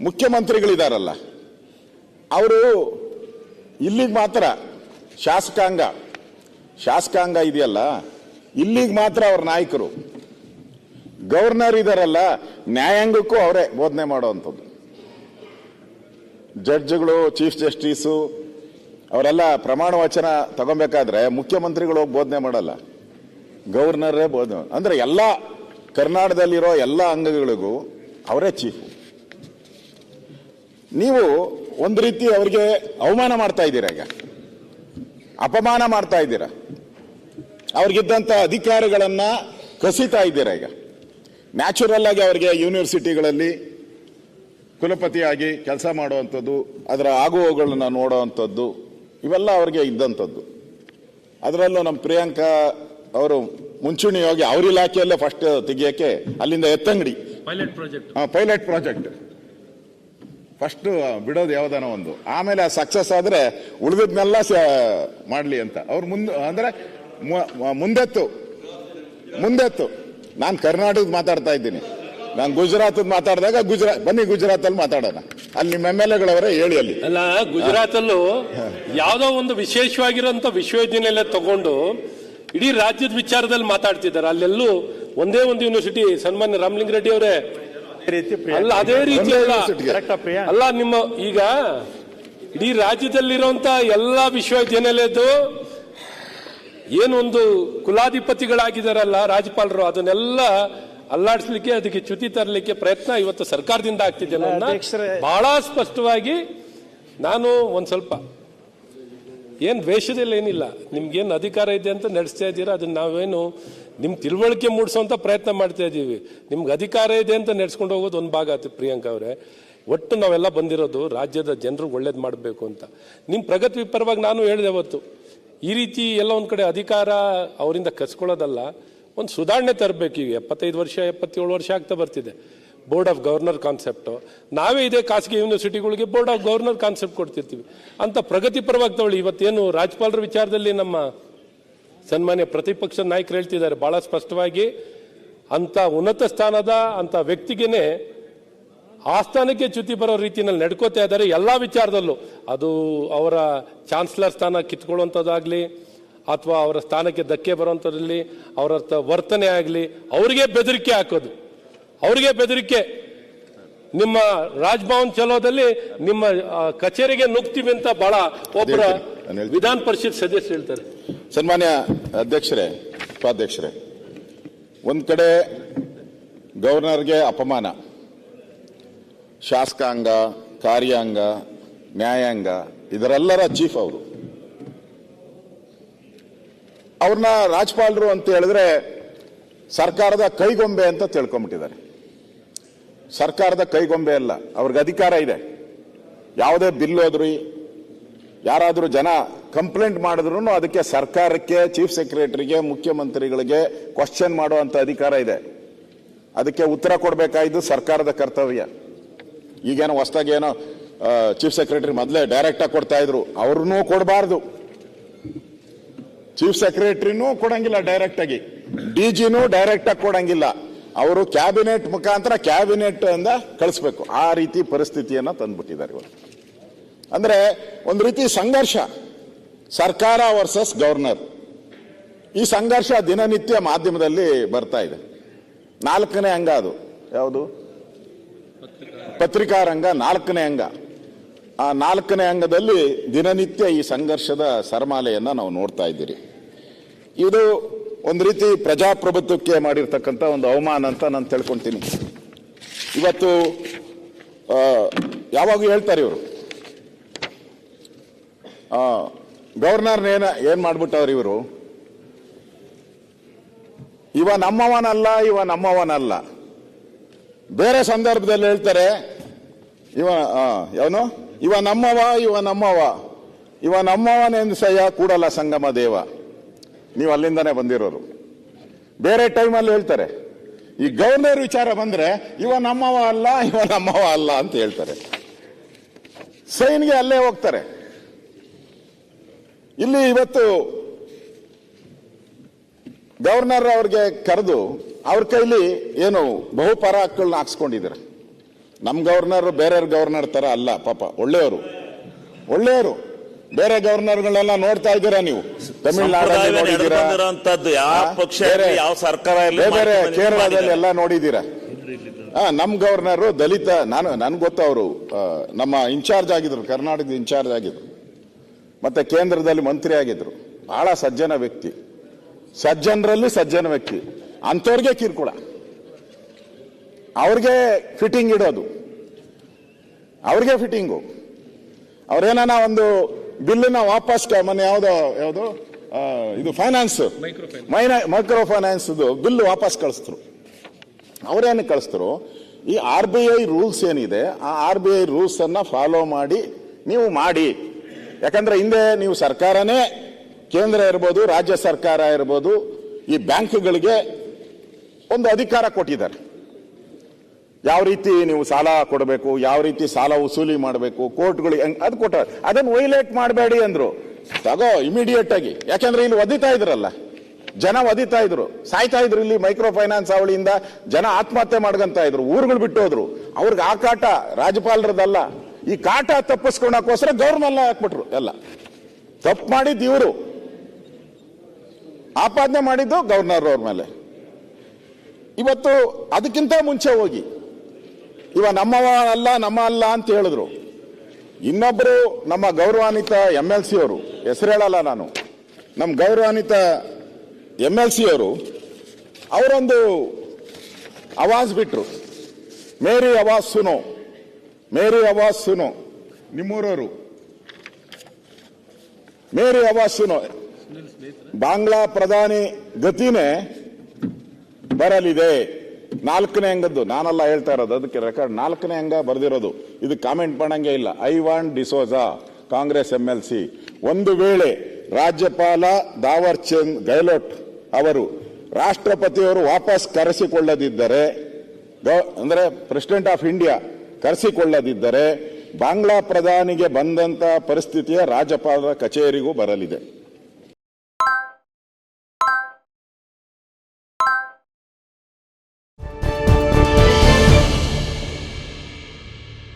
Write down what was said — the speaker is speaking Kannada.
ಮುಖ್ಯಮಂತ್ರಿಗಳಿದಾರಲ್ಲ ಅವರು ಇಲ್ಲಿಗೆ ಮಾತ್ರ ಶಾಸಕಾಂಗ ಇದೆಯಲ್ಲ ಇಲ್ಲಿಗೆ ಮಾತ್ರ ಅವ್ರ ನಾಯಕರು. ಗವರ್ನರ್ ಇದಾರಲ್ಲ ನ್ಯಾಯಾಂಗಕ್ಕೂ ಅವರೇ ಬೋಧನೆ ಮಾಡುವಂಥದ್ದು. ಜಡ್ಜ್ಗಳು, ಚೀಫ್ ಜಸ್ಟಿಸು ಅವರೆಲ್ಲ ಪ್ರಮಾಣ ವಚನ ತಗೊಬೇಕಾದ್ರೆ ಮುಖ್ಯಮಂತ್ರಿಗಳು ಹೋಗಿ ಬೋಧನೆ ಮಾಡಲ್ಲ, ಗವರ್ನರೇ ಬೋಧನೆ. ಅಂದ್ರೆ ಎಲ್ಲ ಕರ್ನಾಟಕದಲ್ಲಿರೋ ಎಲ್ಲ ಅಂಗಗಳಿಗೂ ಅವರೇ ಚೀಫ್. ನೀವು ಒಂದು ರೀತಿ ಅವರಿಗೆ ಅವಮಾನ ಮಾಡ್ತಾ ಇದ್ದೀರಾ, ಈಗ ಅಪಮಾನ ಮಾಡ್ತಾ ಇದ್ದೀರಾ, ಅವ್ರಿಗಿದ್ದಂಥ ಅಧಿಕಾರಗಳನ್ನ ಕಸಿತಾ ಇದ್ದೀರಾ. ಈಗ ನ್ಯಾಚುರಲ್ ಆಗಿ ಅವರಿಗೆ ಯೂನಿವರ್ಸಿಟಿಗಳಲ್ಲಿ ಕುಲಪತಿಯಾಗಿ ಕೆಲಸ ಮಾಡುವಂಥದ್ದು, ಅದರ ಆಗುಹೋಗುಗಳನ್ನ ನೋಡುವಂಥದ್ದು ಇವೆಲ್ಲ ಅವ್ರಿಗೆ ಇದ್ದಂಥದ್ದು. ಅದರಲ್ಲೂ ನಮ್ಮ ಪ್ರಿಯಾಂಕಾ ಅವರು ಮುಂಚೂಣಿ ಹೋಗಿ ಅವ್ರ ಇಲಾಖೆಯಲ್ಲೇ ಫಸ್ಟ್ ತೆಗಿಯಕ್ಕೆ ಅಲ್ಲಿಂದ ಎತ್ತಂಗಡಿ ಪೈಲಟ್ ಪ್ರಾಜೆಕ್ಟ್ ಫಸ್ಟ್ ಬಿಡೋದು ಯಾವ್ದಾನ ಒಂದು, ಆಮೇಲೆ ಸಕ್ಸಸ್ ಆದ್ರೆ ಉಳಿದದ್ನೆಲ್ಲ ಮಾಡ್ಲಿ ಅಂತ ಅವ್ರು ಅಂದ್ರೆ ಮುಂದೆತ್ತು. ನಾನು ಕರ್ನಾಟಕದ ಮಾತಾಡ್ತಾ ಇದ್ದೀನಿ, ನಾನು ಗುಜರಾತ್ ಮಾತಾಡಿದಾಗ ಬನ್ನಿ ಗುಜರಾತ್ ಅಲ್ಲಿ ಮಾತಾಡೋಣ, ಅಲ್ಲಿ ನಿಮ್ಮ MLA ಗಳವರೇ ಹೇಳಿ. ಅಲ್ಲಿ ಅಲ್ಲ, ಗುಜರಾತ್ ಅಲ್ಲೂ ಯಾವ್ದೋ ಒಂದು ವಿಶೇಷವಾಗಿರೋಂಥ ವಿಶ್ವವಿದ್ಯಾನಿಲಯ ತಗೊಂಡು ಇಡೀ ರಾಜ್ಯದ ವಿಚಾರದಲ್ಲಿ ಮಾತಾಡ್ತಿದ್ದಾರೆ. ಅಲ್ಲೆಲ್ಲೂ ಒಂದೇ ಒಂದು ಯೂನಿವರ್ಸಿಟಿ ಸನ್ಮಾನ್ಯ ರಾಮಲಿಂಗಾರೆಡ್ಡಿ ಅವರೇ ಅಲ್ಲ, ಅದೇ ರೀತಿ ಅಲ್ಲ. ನಿಮ್ಮ ಈಗ ಇಡೀ ರಾಜ್ಯದಲ್ಲಿರುವಂತ ಎಲ್ಲಾ ವಿಶ್ವವಿದ್ಯಾನಿಲಯದ್ದು ಏನೊಂದು ಕುಲಾಧಿಪತಿಗಳಾಗಿದ್ದಾರಲ್ಲ ರಾಜ್ಯಪಾಲರು, ಅದನ್ನೆಲ್ಲ ಅಲ್ಲಾಡಿಸ್ಲಿಕ್ಕೆ, ಅದಕ್ಕೆ ಚ್ಯುತಿ ತರಲಿಕ್ಕೆ ಪ್ರಯತ್ನ ಇವತ್ತು ಸರ್ಕಾರದಿಂದ ಆಗ್ತಿದೆ. ಬಹಳ ಸ್ಪಷ್ಟವಾಗಿ ನಾನು ಒಂದ್ ಸ್ವಲ್ಪ ಏನ್ ದ್ವೇಷದಲ್ಲಿ ಏನಿಲ್ಲ, ನಿಮ್ಗೇನು ಅಧಿಕಾರ ಇದೆ ಅಂತ ನಡೆಸ್ತಾ ಇದ್ದೀರಾ, ಅದನ್ನ ನಾವೇನು ನಿಮ್ ತಿಳುವಳಿಕೆ ಮೂಡಿಸುವಂತ ಪ್ರಯತ್ನ ಮಾಡ್ತಾ ಇದ್ದೀವಿ. ನಿಮ್ಗೆ ಅಧಿಕಾರ ಇದೆ ಅಂತ ನಡೆಸ್ಕೊಂಡು ಹೋಗೋದು ಒಂದು ಭಾಗ ಆಯ್ತು. ಪ್ರಿಯಾಂಕಾ ಅವರೇ, ಒಟ್ಟು ನಾವೆಲ್ಲ ಬಂದಿರೋದು ರಾಜ್ಯದ ಜನರು ಒಳ್ಳೇದು ಮಾಡಬೇಕು ಅಂತ. ನಿಮ್ ಪ್ರಗತಿ ಪರವಾಗಿ ನಾನು ಹೇಳಿದೆ ಅವತ್ತು, ಈ ರೀತಿ ಎಲ್ಲ ಒಂದ್ ಕಡೆ ಅಧಿಕಾರ ಅವರಿಂದ ಕಸ್ಕೊಳ್ಳೋದಲ್ಲ, ಒಂದು ಸುಧಾರಣೆ ತರಬೇಕು. ಈಗ 75 ವರ್ಷ 77 ವರ್ಷ ಆಗ್ತಾ ಬರ್ತಿದೆ. ಬೋರ್ಡ್ ಆಫ್ ಗವರ್ನರ್ ಕಾನ್ಸೆಪ್ಟ್ ನಾವೇ ಇದೆ ಖಾಸಗಿ ಯೂನಿವರ್ಸಿಟಿಗಳಿಗೆ ಬೋರ್ಡ್ ಆಫ್ ಗವರ್ನರ್ ಕಾನ್ಸೆಪ್ಟ್ ಕೊಡ್ತಿರ್ತೀವಿ ಅಂತ ಪ್ರಗತಿ ಪರವಾಗಿ ತಗೊಳ್ಳಿ. ಇವತ್ತೇನು ರಾಜ್ಯಪಾಲರ ವಿಚಾರದಲ್ಲಿ ನಮ್ಮ ಸನ್ಮಾನ್ಯ ಪ್ರತಿಪಕ್ಷ ನಾಯಕರು ಹೇಳ್ತಿದ್ದಾರೆ ಬಹಳ ಸ್ಪಷ್ಟವಾಗಿ, ಅಂತ ಉನ್ನತ ಸ್ಥಾನದ ಅಂತ ವ್ಯಕ್ತಿಗೆನೆ ಆಸ್ಥಾನಕ್ಕೆ ಚ್ಯುತಿ ಬರೋ ರೀತಿಯಲ್ಲಿ ನಡ್ಕೋತಾ ಇದ್ದಾರೆ ಎಲ್ಲಾ ವಿಚಾರದಲ್ಲೂ. ಅದು ಅವರ ಚಾನ್ಸಲರ್ ಸ್ಥಾನ ಕಿತ್ಕೊಳ್ಳುವಂಥದ್ದಾಗ್ಲಿ ಅಥವಾ ಅವರ ಸ್ಥಾನಕ್ಕೆ ಧಕ್ಕೆ ಬರುವಂಥದ್ರಲ್ಲಿ ಅವರ ವರ್ತನೆ ಆಗಲಿ, ಅವರಿಗೆ ಬೆದರಿಕೆ ಹಾಕೋದು, ಅವರಿಗೆ ಬೆದರಿಕೆ. ನಿಮ್ಮ ರಾಜಭವನ್ ಚಲೋದಲ್ಲಿ ನಿಮ್ಮ ಕಚೇರಿಗೆ ನುಗ್ತೀವಿ ಅಂತ ಬಹಳ ಒಬ್ಬರ ವಿಧಾನ ಪರಿಷತ್ ಸದಸ್ಯರು ಹೇಳ್ತಾರೆ. ಸನ್ಮಾನ್ಯ ಅಧ್ಯಕ್ಷರೇ, ಉಪಾಧ್ಯಕ್ಷರೇ, ಒಂದ್ ಕಡೆ ಗವರ್ನರ್ಗೆ ಅಪಮಾನ, ಶಾಸಕಾಂಗ, ಕಾರ್ಯಾಂಗ, ನ್ಯಾಯಾಂಗ ಇದರೆಲ್ಲರ ಚೀಫ್ ಅವರು. ಅವ್ರನ್ನ ರಾಜ್ಯಪಾಲರು ಅಂತ ಹೇಳಿದ್ರೆ ಸರ್ಕಾರದ ಕೈಗೊಂಬೆ ಅಂತ ತಿಳ್ಕೊಂಡ್ಬಿಟ್ಟಿದ್ದಾರೆ. ಸರ್ಕಾರದ ಕೈಗೊಂಬೆ ಅಲ್ಲ, ಅವ್ರಿಗೆ ಅಧಿಕಾರ ಇದೆ. ಯಾವುದೇ ಬಿಲ್ ಹೋದ್ರಿ, ಯಾರಾದರೂ ಜನ ಕಂಪ್ಲೇಂಟ್ ಮಾಡಿದ್ರು ಅದಕ್ಕೆ ಸರ್ಕಾರಕ್ಕೆ, ಚೀಫ್ ಸೆಕ್ರೆಟರಿಗೆ, ಮುಖ್ಯಮಂತ್ರಿಗಳಿಗೆ ಕ್ವಶನ್ ಮಾಡುವಂತ ಅಧಿಕಾರ ಇದೆ. ಅದಕ್ಕೆ ಉತ್ತರ ಕೊಡಬೇಕಾಯ್ದು ಸರ್ಕಾರದ ಕರ್ತವ್ಯ. ಈಗೇನೋ ಹೊಸದಾಗಿ ಏನೋ ಚೀಫ್ ಸೆಕ್ರೆಟರಿ ಮೊದಲೇ ಡೈರೆಕ್ಟ್ ಆಗಿ ಕೊಡ್ತಾ ಇದ್ರು, ಅವ್ರನ್ನೂ ಕೊಡಬಾರ್ದು. ಚೀಫ್ ಸೆಕ್ರೆಟರಿನೂ ಕೊಡಂಗಿಲ್ಲ ಡೈರೆಕ್ಟ್ ಆಗಿ, DGನೂ ಡೈರೆಕ್ಟ್ ಆಗಿ ಕೊಡಂಗಿಲ್ಲ. ಅವರು ಕ್ಯಾಬಿನೆಟ್ ಮುಖಾಂತರ ಕ್ಯಾಬಿನೆಟ್ ಅಂದ ಕಳಿಸ್ಬೇಕು. ಆ ರೀತಿ ಪರಿಸ್ಥಿತಿಯನ್ನ ತಂದ್ಬಿಟ್ಟಿದ್ದಾರೆ ಇವರು. ಅಂದ್ರೆ ಒಂದು ರೀತಿ ಸಂಘರ್ಷ, ಸರ್ಕಾರ ವರ್ಸಸ್ ಗವರ್ನರ್. ಈ ಸಂಘರ್ಷ ದಿನನಿತ್ಯ ಮಾಧ್ಯಮದಲ್ಲಿ ಬರ್ತಾ ಇದೆ. 4ನೇ ಅಂಗ ಅದು ಯಾವುದು? ಪತ್ರಿಕಾ ರಂಗ 4ನೇ ಅಂಗ. ಆ 4ನೇ ಅಂಗದಲ್ಲಿ ದಿನನಿತ್ಯ ಈ ಸಂಘರ್ಷದ ಸರಮಾಲೆಯನ್ನ ನಾವು ನೋಡ್ತಾ ಇದ್ದೀರಿ. ಇದು ಒಂದು ರೀತಿ ಪ್ರಜಾಪ್ರಭುತ್ವಕ್ಕೆ ಮಾಡಿರ್ತಕ್ಕಂಥ ಒಂದು ಅವಮಾನ ಅಂತ ನಾನು ತಿಳ್ಕೊಂತೀನಿ. ಇವತ್ತು ಯಾವಾಗ ಹೇಳ್ತಾರೆ ಇವರು, ಗವರ್ನರ್ ಏನ್ ಮಾಡ್ಬಿಟ್ಟವ್ರು ಇವರು, ಇವ ನಮ್ಮವನಲ್ಲ. ಬೇರೆ ಸಂದರ್ಭದಲ್ಲಿ ಹೇಳ್ತಾರೆ ಇವ ನಮ್ಮವನೆಂದಸಯ್ಯ ಕೂಡಲ ಸಂಗಮ ದೇವ. ನೀವು ಅಲ್ಲಿಂದಾನೆ ಬಂದಿರೋರು. ಬೇರೆ ಟೈಮಲ್ಲಿ ಹೇಳ್ತಾರೆ. ಈ ಗವರ್ನರ್ ವಿಚಾರ ಬಂದ್ರೆ ಇವ ನಮ್ಮವ ಅಲ್ಲ ಅಂತ ಹೇಳ್ತಾರೆ. ಸೈನ್ಗೆ ಅಲ್ಲೇ ಹೋಗ್ತಾರೆ. ಇಲ್ಲಿ ಇವತ್ತು ಗವರ್ನರ್ ಅವ್ರಿಗೆ ಕರೆದು ಅವ್ರ ಕೈಲಿ ಏನು ಬಹುಪರ ಹಕ್ಕುಗಳನ್ನ ಹಾಕ್ಸ್ಕೊಂಡಿದ್ದಾರೆ. ನಮ್ಮ ಗವರ್ನರ್ ಬೇರೆ ಗವರ್ನರ್ ತರ ಅಲ್ಲ, ಪಾಪ ಒಳ್ಳೆಯವರು. ಬೇರೆ ಗವರ್ನರ್ಗಳೆಲ್ಲ ನೋಡ್ತಾ ಇದ್ದೀರಾ ನೀವು, ತಮಿಳುನಾಡಲ್ಲಿ ನೋಡಿದ್ದೀರಾ, ಯಾವ ಪಕ್ಷ ಯಾವ ಸರ್ಕಾರ ಬೇರೆ ಕೇರಳದಲ್ಲಿ ಎಲ್ಲ ನೋಡಿದ್ದೀರಾ. ನಮ್ಮ ಗವರ್ನರ್ ದಲಿತ, ನನ್ಗೆ ಗೊತ್ತು, ಅವರು ನಮ್ಮ ಇನ್ಚಾರ್ಜ್ ಆಗಿದ್ರು, ಕರ್ನಾಟಕದ ಇನ್ಚಾರ್ಜ್ ಆಗಿದ್ರು, ಮತ್ತೆ ಕೇಂದ್ರದಲ್ಲಿ ಮಂತ್ರಿ ಆಗಿದ್ರು. ಬಹಳ ಸಜ್ಜನ ವ್ಯಕ್ತಿ, ಸಜ್ಜನರಲ್ಲಿ ಸಜ್ಜನ ವ್ಯಕ್ತಿ. ಅಂಥವ್ರಿಗೆ ಕಿರುಕುಳ, ಅವ್ರಿಗೆ ಫಿಟ್ಟಿಂಗ್ ಇಡೋದು, ಅವ್ರಿಗೆ ಫಿಟ್ಟಿಂಗು. ಅವ್ರೇನ ಒಂದು ಬಿಲ್ಲನ್ನ ವಾಪಸ್ ಮೊನ್ನೆ ಯಾವುದು ಇದು ಫೈನಾನ್ಸ್ ಮೈಕ್ರೋ ಫೈನಾನ್ಸ್ ಬಿಲ್ ವಾಪಸ್ ಕಳಿಸ್ತರು. ಅವರೇನು ಕಳಿಸ್ತರು, ಈ RBI ರೂಲ್ಸ್ ಏನಿದೆ ಆ RBI ರೂಲ್ಸ್ ಅನ್ನ ಫಾಲೋ ಮಾಡಿ ನೀವು ಮಾಡಿ. ಯಾಕಂದ್ರೆ ಹಿಂದೆ ನೀವು ಸರ್ಕಾರನೇ, ಕೇಂದ್ರ ಇರ್ಬೋದು, ರಾಜ್ಯ ಸರ್ಕಾರ ಇರ್ಬೋದು, ಈ ಬ್ಯಾಂಕ್ಗಳಿಗೆ ಒಂದು ಅಧಿಕಾರ ಕೊಟ್ಟಿದ್ದಾರೆ. ಯಾವ ರೀತಿ ನೀವು ಸಾಲ ಕೊಡಬೇಕು, ಯಾವ ರೀತಿ ಸಾಲ ವಸೂಲಿ ಮಾಡಬೇಕು, ಕೋರ್ಟ್ಗಳು ಅದು ಕೊಟ್ಟ, ಅದನ್ನು ವೈಲೇಟ್ ಮಾಡಬೇಡಿ ಅಂದ್ರು. ತಗೋ ಇಮಿಡಿಯೇಟ್ ಆಗಿ. ಯಾಕಂದ್ರೆ ಇಲ್ಲಿ ಒದಿತಾ ಇದ್ರಲ್ಲ, ಜನ ಒದಿತಾ ಇದ್ರು, ಸಾಯ್ತಾ ಇದ್ರು. ಇಲ್ಲಿ ಮೈಕ್ರೋ ಫೈನಾನ್ಸ್ ಅವಳಿಯಿಂದ ಜನ ಆತ್ಮಹತ್ಯೆ ಮಾಡ್ಕಂತ ಇದ್ರು, ಊರುಗಳು ಬಿಟ್ಟು ಹೋದ್ರು. ಅವ್ರಿಗೆ ಆ ಕಾಟ ರಾಜ್ಯಪಾಲರದಲ್ಲ. ಈ ಕಾಟ ತಪ್ಪಿಸ್ಕೊಳಕೋಸ್ಕರ ಗವರ್ನರ್ ಹಾಕ್ಬಿಟ್ರು. ಎಲ್ಲ ತಪ್ಪು ಮಾಡಿದ್ದು ಇವರು, ಆಪಾದನೆ ಮಾಡಿದ್ದು ಗವರ್ನರ್ ಅವ್ರ ಮೇಲೆ. ಇವತ್ತು ಅದಕ್ಕಿಂತ ಮುಂಚೆ ಹೋಗಿ ನಮ್ಮ ಅಲ್ಲ ಅಂತ ಹೇಳಿದ್ರು. ಇನ್ನೊಬ್ರು ನಮ್ಮ ಗೌರವಾನ್ವಿತ MLC ಅವರು, ಹೆಸರು ಹೇಳಲ್ಲ ನಾನು, ನಮ್ಮ ಗೌರವಾನ್ವಿತ MLC ಅವರು ಅವರೊಂದು ಆವಾಜ್ ಬಿಟ್ರು, ಮೇರಿ ಆವಾಜ್ ಸುನೋ, ನಿಮ್ಮೂರವರು, ಮೇರಿ ಆವಾಜ್ ಸುನೋ. ಬಾಂಗ್ಲಾ ಪ್ರಧಾನಿ ಗತಿನೇ ಬರಲಿದೆ. 4ನೇ ಅಂಗದ್ದು ನಾನೆಲ್ಲ ಹೇಳ್ತಾ ಇರೋದು, ಅದಕ್ಕೆ ರೆಕಾರ್ಡ್ 4ನೇ ಅಂಗ ಬರೆದಿರೋದು. ಇದು ಕಾಮೆಂಟ್ ಮಾಡಂಗೆ ಇಲ್ಲ. ಐವಾನ್ ಡಿಸೋಜಾ, ಕಾಂಗ್ರೆಸ್ MLC. ಒಂದು ವೇಳೆ ರಾಜ್ಯಪಾಲ ದಾವರ್ ಚಂದ್ ಗೆಹ್ಲೋಟ್ ಅವರು ರಾಷ್ಟ್ರಪತಿಯವರು ವಾಪಸ್ ಕರೆಸಿಕೊಳ್ಳದಿದ್ದರೆ, ಅಂದ್ರೆ ಪ್ರೆಸಿಡೆಂಟ್ ಆಫ್ ಇಂಡಿಯಾ ಕರೆಸಿಕೊಳ್ಳದಿದ್ದರೆ, ಬಾಂಗ್ಲಾ ಪ್ರಧಾನಿಗೆ ಬಂದಂತ ಪರಿಸ್ಥಿತಿಯ ರಾಜ್ಯಪಾಲರ ಕಚೇರಿಗೂ ಬರಲಿದೆ.